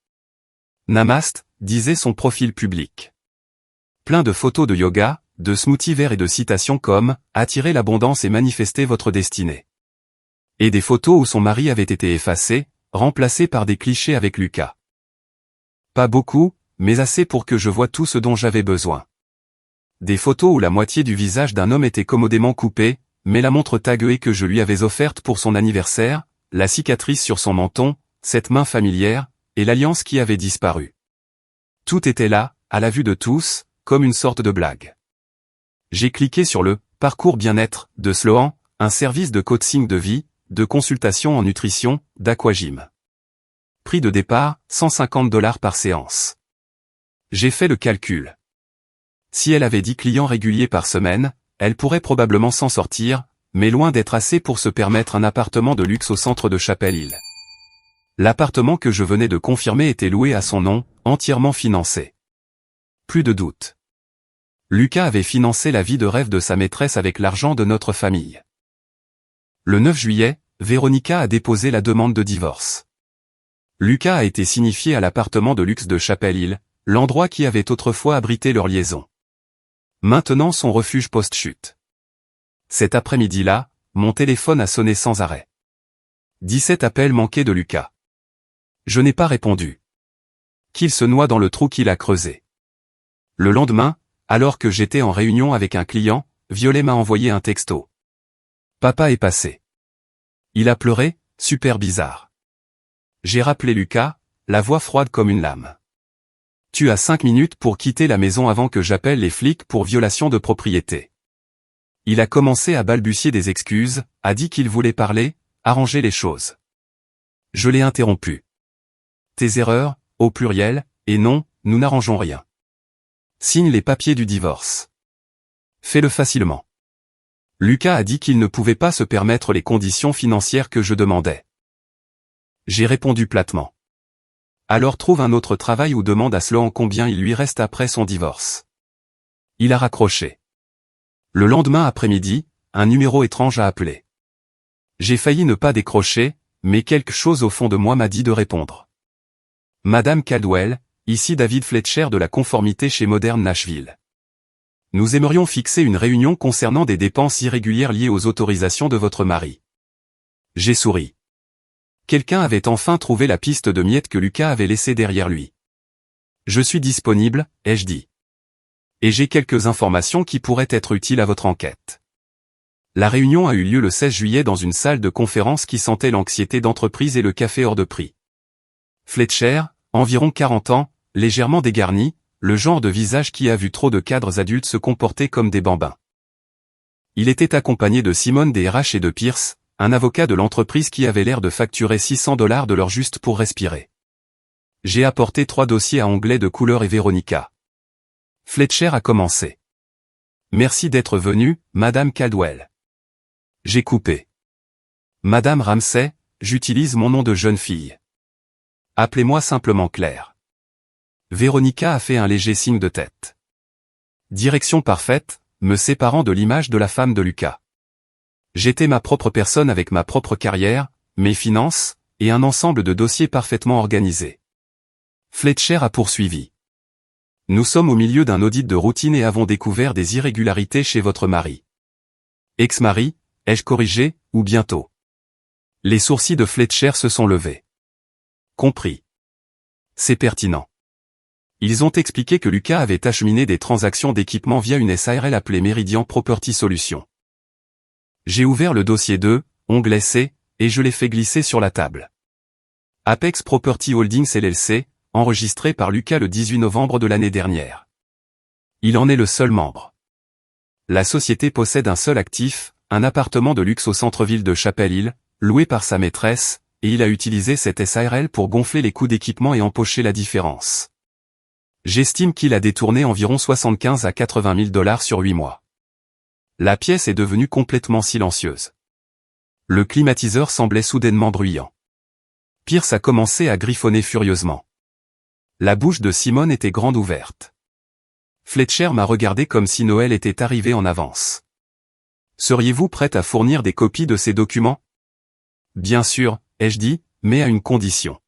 Namaste, disait son profil public. Plein de photos de yoga, de smoothies verts et de citations comme « Attirez l'abondance et manifestez votre destinée ». Et des photos où son mari avait été effacé, remplacé par des clichés avec Lucas. Pas beaucoup, mais assez pour que je voie tout ce dont j'avais besoin. Des photos où la moitié du visage d'un homme était commodément coupée, mais la montre taguée que je lui avais offerte pour son anniversaire, la cicatrice sur son menton, cette main familière, et l'alliance qui avait disparu. Tout était là, à la vue de tous, comme une sorte de blague. J'ai cliqué sur le « Parcours bien-être » de Sloan, un service de coaching de vie, de consultation en nutrition, d'aquagym. Prix de départ, 150 $ par séance. J'ai fait le calcul. Si elle avait 10 clients réguliers par semaine, elle pourrait probablement s'en sortir, mais loin d'être assez pour se permettre un appartement de luxe au centre de Chapel Hill. L'appartement que je venais de confirmer était loué à son nom, entièrement financé. Plus de doute. Lucas avait financé la vie de rêve de sa maîtresse avec l'argent de notre famille. Le 9 juillet, Véronica a déposé la demande de divorce. Lucas a été signifié à l'appartement de luxe de Chapel Hill, l'endroit qui avait autrefois abrité leur liaison. Maintenant son refuge post-chute. Cet après-midi-là, mon téléphone a sonné sans arrêt. 17 appels manqués de Lucas. Je n'ai pas répondu. Qu'il se noie dans le trou qu'il a creusé. Le lendemain, alors que j'étais en réunion avec un client, Violet m'a envoyé un texto. Papa est passé. Il a pleuré, super bizarre. J'ai rappelé Lucas, la voix froide comme une lame. Tu as 5 minutes pour quitter la maison avant que j'appelle les flics pour violation de propriété. Il a commencé à balbutier des excuses, a dit qu'il voulait parler, arranger les choses. Je l'ai interrompu. Tes erreurs, au pluriel, et non, nous n'arrangeons rien. Signe les papiers du divorce. Fais-le facilement. Lucas a dit qu'il ne pouvait pas se permettre les conditions financières que je demandais. J'ai répondu platement. Alors trouve un autre travail ou demande à Sloan combien il lui reste après son divorce. Il a raccroché. Le lendemain après-midi, un numéro étrange a appelé. J'ai failli ne pas décrocher, mais quelque chose au fond de moi m'a dit de répondre. Madame Caldwell, ici David Fletcher de la conformité chez Modern Nashville. Nous aimerions fixer une réunion concernant des dépenses irrégulières liées aux autorisations de votre mari. J'ai souri. Quelqu'un avait enfin trouvé la piste de miettes que Lucas avait laissée derrière lui. Je suis disponible, ai-je dit. Et j'ai quelques informations qui pourraient être utiles à votre enquête. La réunion a eu lieu le 16 juillet dans une salle de conférence qui sentait l'anxiété d'entreprise et le café hors de prix. Fletcher, environ 40 ans, légèrement dégarni, le genre de visage qui a vu trop de cadres adultes se comporter comme des bambins. Il était accompagné de Simone des RH et de Pierce, un avocat de l'entreprise qui avait l'air de facturer 600 $ de l'heure juste pour respirer. J'ai apporté 3 dossiers à onglet de couleur et Véronica. Fletcher a commencé. Merci d'être venue, Madame Caldwell. J'ai coupé. Madame Ramsay, j'utilise mon nom de jeune fille. Appelez-moi simplement Claire. Véronica a fait un léger signe de tête. Direction parfaite, me séparant de l'image de la femme de Lucas. J'étais ma propre personne avec ma propre carrière, mes finances, et un ensemble de dossiers parfaitement organisés. Fletcher a poursuivi. Nous sommes au milieu d'un audit de routine et avons découvert des irrégularités chez votre mari. Ex-mari, ai-je corrigé, ou bientôt? Les sourcils de Fletcher se sont levés. Compris. C'est pertinent. Ils ont expliqué que Lucas avait acheminé des transactions d'équipement via une SARL appelée Meridian Property Solutions. J'ai ouvert le dossier 2, onglet C, et je l'ai fait glisser sur la table. Apex Property Holdings LLC, enregistré par Lucas le 18 novembre de l'année dernière. Il en est le seul membre. La société possède un seul actif, un appartement de luxe au centre-ville de Chapel Hill, loué par sa maîtresse, et il a utilisé cette SARL pour gonfler les coûts d'équipement et empocher la différence. J'estime qu'il a détourné environ 75 à 80 000 $ sur 8 mois. La pièce est devenue complètement silencieuse. Le climatiseur semblait soudainement bruyant. Pierce a commencé à griffonner furieusement. La bouche de Simone était grande ouverte. Fletcher m'a regardé comme si Noël était arrivé en avance. Seriez-vous prête à fournir des copies de ces documents? Bien sûr, ai-je dit, mais à une condition.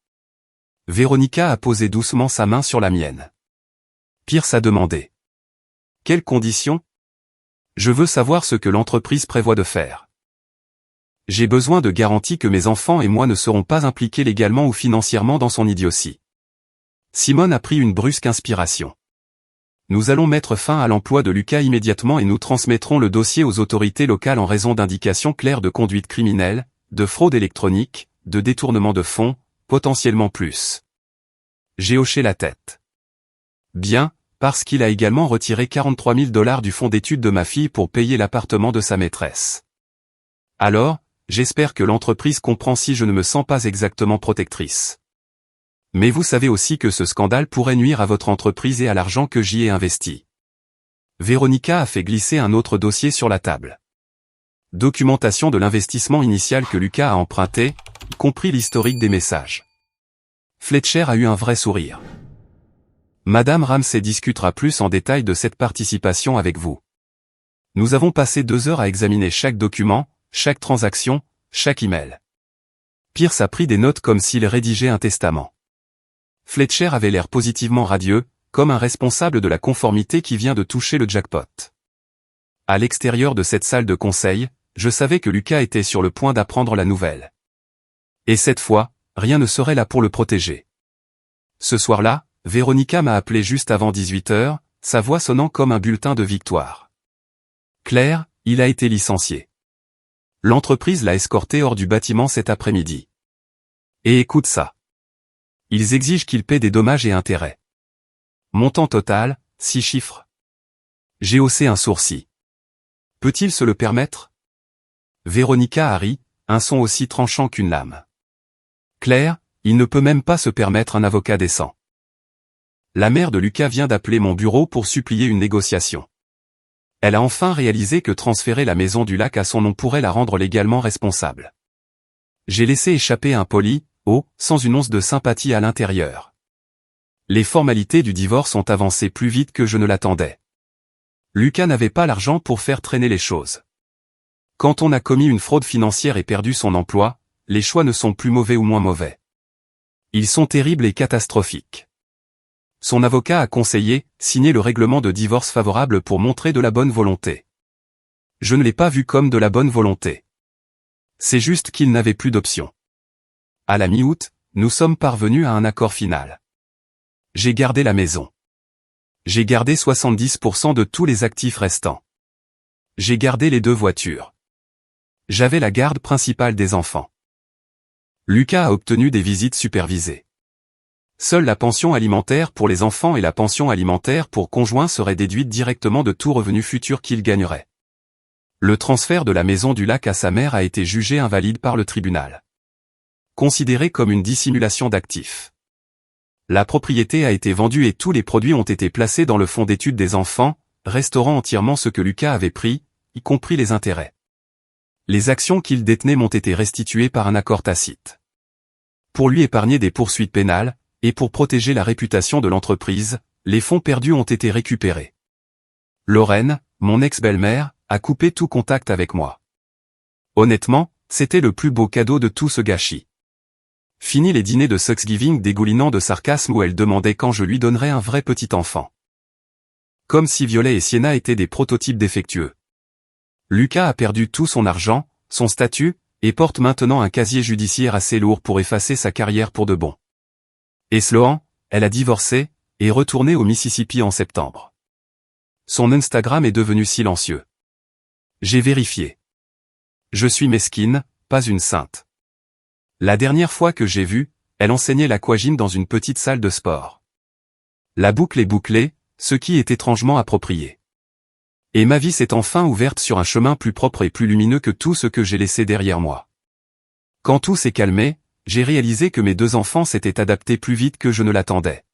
Véronica a posé doucement sa main sur la mienne. Pierce a demandé. Quelles conditions? Je veux savoir ce que l'entreprise prévoit de faire. J'ai besoin de garanties que mes enfants et moi ne serons pas impliqués légalement ou financièrement dans son idiotie. Simone a pris une brusque inspiration. Nous allons mettre fin à l'emploi de Lucas immédiatement et nous transmettrons le dossier aux autorités locales en raison d'indications claires de conduite criminelle, de fraude électronique, de détournement de fonds, potentiellement plus. J'ai hoché la tête. Bien, parce qu'il a également retiré 43 000 $ du fonds d'études de ma fille pour payer l'appartement de sa maîtresse. Alors, j'espère que l'entreprise comprend si je ne me sens pas exactement protectrice. Mais vous savez aussi que ce scandale pourrait nuire à votre entreprise et à l'argent que j'y ai investi. Véronica a fait glisser un autre dossier sur la table. Documentation de l'investissement initial que Lucas a emprunté, y compris l'historique des messages. Fletcher a eu un vrai sourire. Madame Ramsey discutera plus en détail de cette participation avec vous. Nous avons passé 2 heures à examiner chaque document, chaque transaction, chaque email. Pierce a pris des notes comme s'il rédigeait un testament. Fletcher avait l'air positivement radieux, comme un responsable de la conformité qui vient de toucher le jackpot. À l'extérieur de cette salle de conseil, je savais que Lucas était sur le point d'apprendre la nouvelle. Et cette fois, rien ne serait là pour le protéger. Ce soir-là, Véronica m'a appelé juste avant 18 heures, sa voix sonnant comme un bulletin de victoire. Claire, il a été licencié. L'entreprise l'a escorté hors du bâtiment cet après-midi. Et écoute ça. Ils exigent qu'il paie des dommages et intérêts. Montant total, 6 chiffres. J'ai haussé un sourcil. Peut-il se le permettre? Véronica a ri, un son aussi tranchant qu'une lame. Claire, il ne peut même pas se permettre un avocat décent. La mère de Lucas vient d'appeler mon bureau pour supplier une négociation. Elle a enfin réalisé que transférer la maison du lac à son nom pourrait la rendre légalement responsable. J'ai laissé échapper un poli, oh, sans une once de sympathie à l'intérieur. Les formalités du divorce ont avancé plus vite que je ne l'attendais. Lucas n'avait pas l'argent pour faire traîner les choses. Quand on a commis une fraude financière et perdu son emploi, les choix ne sont plus mauvais ou moins mauvais. Ils sont terribles et catastrophiques. Son avocat a conseillé, signer le règlement de divorce favorable pour montrer de la bonne volonté. Je ne l'ai pas vu comme de la bonne volonté. C'est juste qu'il n'avait plus d'option. À la mi-août, nous sommes parvenus à un accord final. J'ai gardé la maison. J'ai gardé 70% de tous les actifs restants. J'ai gardé les 2 voitures. J'avais la garde principale des enfants. Lucas a obtenu des visites supervisées. Seule la pension alimentaire pour les enfants et la pension alimentaire pour conjoints seraient déduites directement de tout revenu futur qu'il gagnerait. Le transfert de la maison du lac à sa mère a été jugé invalide par le tribunal. Considéré comme une dissimulation d'actifs. La propriété a été vendue et tous les produits ont été placés dans le fonds d'études des enfants, restaurant entièrement ce que Lucas avait pris, y compris les intérêts. Les actions qu'il détenait m'ont été restituées par un accord tacite. Pour lui épargner des poursuites pénales, et pour protéger la réputation de l'entreprise, les fonds perdus ont été récupérés. Lorraine, mon ex-belle-mère, a coupé tout contact avec moi. Honnêtement, c'était le plus beau cadeau de tout ce gâchis. Fini les dîners de Thanksgiving dégoulinant de sarcasme où elle demandait quand je lui donnerais un vrai petit enfant. Comme si Violet et Sienna étaient des prototypes défectueux. Lucas a perdu tout son argent, son statut, et porte maintenant un casier judiciaire assez lourd pour effacer sa carrière pour de bon. Et Sloan, elle a divorcé, et est retournée au Mississippi en septembre. Son Instagram est devenu silencieux. J'ai vérifié. Je suis mesquine, pas une sainte. La dernière fois que j'ai vu, elle enseignait l'aquagym dans une petite salle de sport. La boucle est bouclée, ce qui est étrangement approprié. Et ma vie s'est enfin ouverte sur un chemin plus propre et plus lumineux que tout ce que j'ai laissé derrière moi. Quand tout s'est calmé, j'ai réalisé que mes 2 enfants s'étaient adaptés plus vite que je ne l'attendais.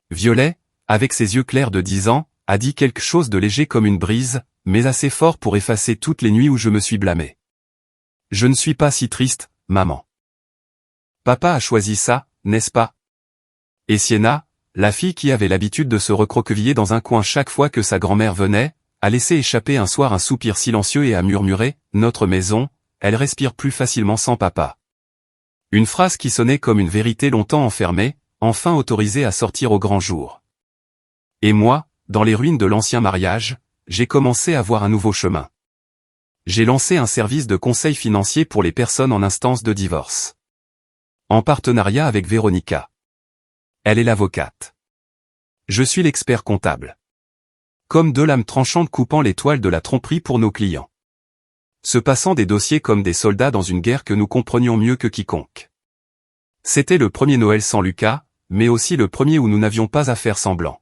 Violet, avec ses yeux clairs de 10 ans, a dit quelque chose de léger comme une brise, mais assez fort pour effacer toutes les nuits où je me suis blâmé. Je ne suis pas si triste, maman. Papa a choisi ça, n'est-ce pas? Et Sienna, la fille qui avait l'habitude de se recroqueviller dans un coin chaque fois que sa grand-mère venait, a laissé échapper un soir un soupir silencieux et a murmuré, « Notre maison, elle respire plus facilement sans papa. » Une phrase qui sonnait comme une vérité longtemps enfermée, enfin autorisée à sortir au grand jour. Et moi, dans les ruines de l'ancien mariage, j'ai commencé à voir un nouveau chemin. J'ai lancé un service de conseil financier pour les personnes en instance de divorce. En partenariat avec Véronica. Elle est l'avocate. Je suis l'expert comptable. Comme 2 lames tranchantes coupant les toiles de la tromperie pour nos clients. Se passant des dossiers comme des soldats dans une guerre que nous comprenions mieux que quiconque. C'était le premier Noël sans Lucas, mais aussi le premier où nous n'avions pas à faire semblant.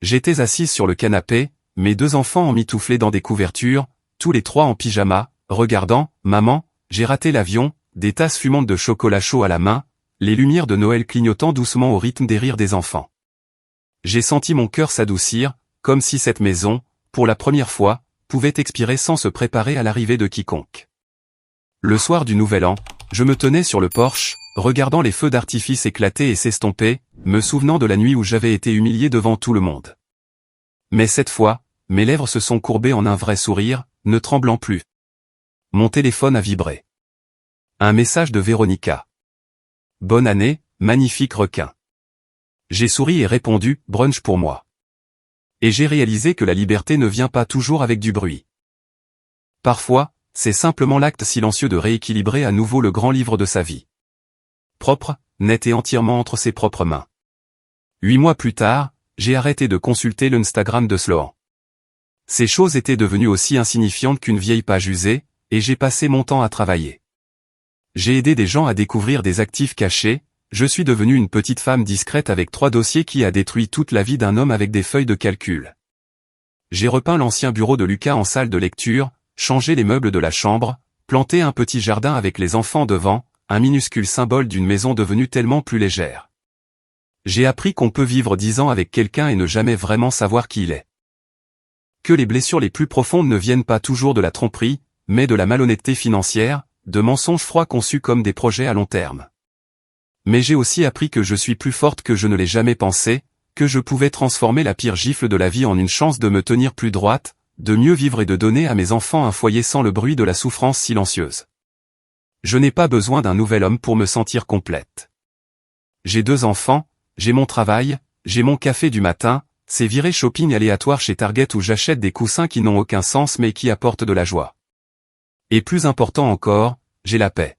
J'étais assise sur le canapé, mes 2 enfants emmitouflés dans des couvertures, tous les 3 en pyjama, regardant, « Maman, j'ai raté l'avion », des tasses fumantes de chocolat chaud à la main, les lumières de Noël clignotant doucement au rythme des rires des enfants. J'ai senti mon cœur s'adoucir, comme si cette maison, pour la première fois, pouvait expirer sans se préparer à l'arrivée de quiconque. Le soir du Nouvel An, je me tenais sur le porche, regardant les feux d'artifice éclater et s'estomper, me souvenant de la nuit où j'avais été humilié devant tout le monde. Mais cette fois, mes lèvres se sont courbées en un vrai sourire, ne tremblant plus. Mon téléphone a vibré. Un message de Véronica. Bonne année, magnifique requin. J'ai souri et répondu, brunch pour moi. Et j'ai réalisé que la liberté ne vient pas toujours avec du bruit. Parfois, c'est simplement l'acte silencieux de rééquilibrer à nouveau le grand livre de sa vie. Propre, net et entièrement entre ses propres mains. 8 mois plus tard, j'ai arrêté de consulter l'Instagram de Sloan. Ces choses étaient devenues aussi insignifiantes qu'une vieille page usée, et j'ai passé mon temps à travailler. J'ai aidé des gens à découvrir des actifs cachés, je suis devenu une petite femme discrète avec 3 dossiers qui a détruit toute la vie d'un homme avec des feuilles de calcul. J'ai repeint l'ancien bureau de Lucas en salle de lecture, changé les meubles de la chambre, planté un petit jardin avec les enfants devant, un minuscule symbole d'une maison devenue tellement plus légère. J'ai appris qu'on peut vivre 10 ans avec quelqu'un et ne jamais vraiment savoir qui il est. Que les blessures les plus profondes ne viennent pas toujours de la tromperie, mais de la malhonnêteté financière, de mensonges froids conçus comme des projets à long terme. Mais j'ai aussi appris que je suis plus forte que je ne l'ai jamais pensé, que je pouvais transformer la pire gifle de la vie en une chance de me tenir plus droite, de mieux vivre et de donner à mes enfants un foyer sans le bruit de la souffrance silencieuse. Je n'ai pas besoin d'un nouvel homme pour me sentir complète. J'ai 2 enfants, j'ai mon travail, j'ai mon café du matin, c'est virées shopping aléatoire chez Target où j'achète des coussins qui n'ont aucun sens mais qui apportent de la joie. Et plus important encore, j'ai la paix.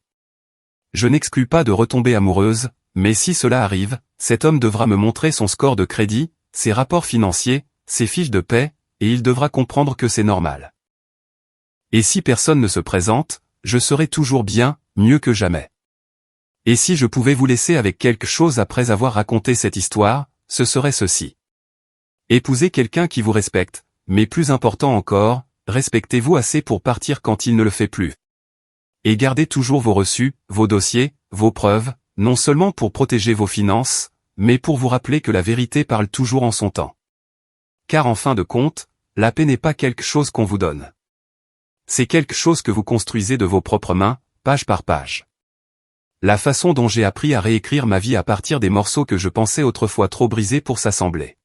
Je n'exclus pas de retomber amoureuse, mais si cela arrive, cet homme devra me montrer son score de crédit, ses rapports financiers, ses fiches de paie, et il devra comprendre que c'est normal. Et si personne ne se présente, je serai toujours bien, mieux que jamais. Et si je pouvais vous laisser avec quelque chose après avoir raconté cette histoire, ce serait ceci. Épousez quelqu'un qui vous respecte, mais plus important encore, respectez-vous assez pour partir quand il ne le fait plus. Et gardez toujours vos reçus, vos dossiers, vos preuves, non seulement pour protéger vos finances, mais pour vous rappeler que la vérité parle toujours en son temps. Car en fin de compte, la paix n'est pas quelque chose qu'on vous donne. C'est quelque chose que vous construisez de vos propres mains, page par page. La façon dont j'ai appris à réécrire ma vie à partir des morceaux que je pensais autrefois trop brisés pour s'assembler.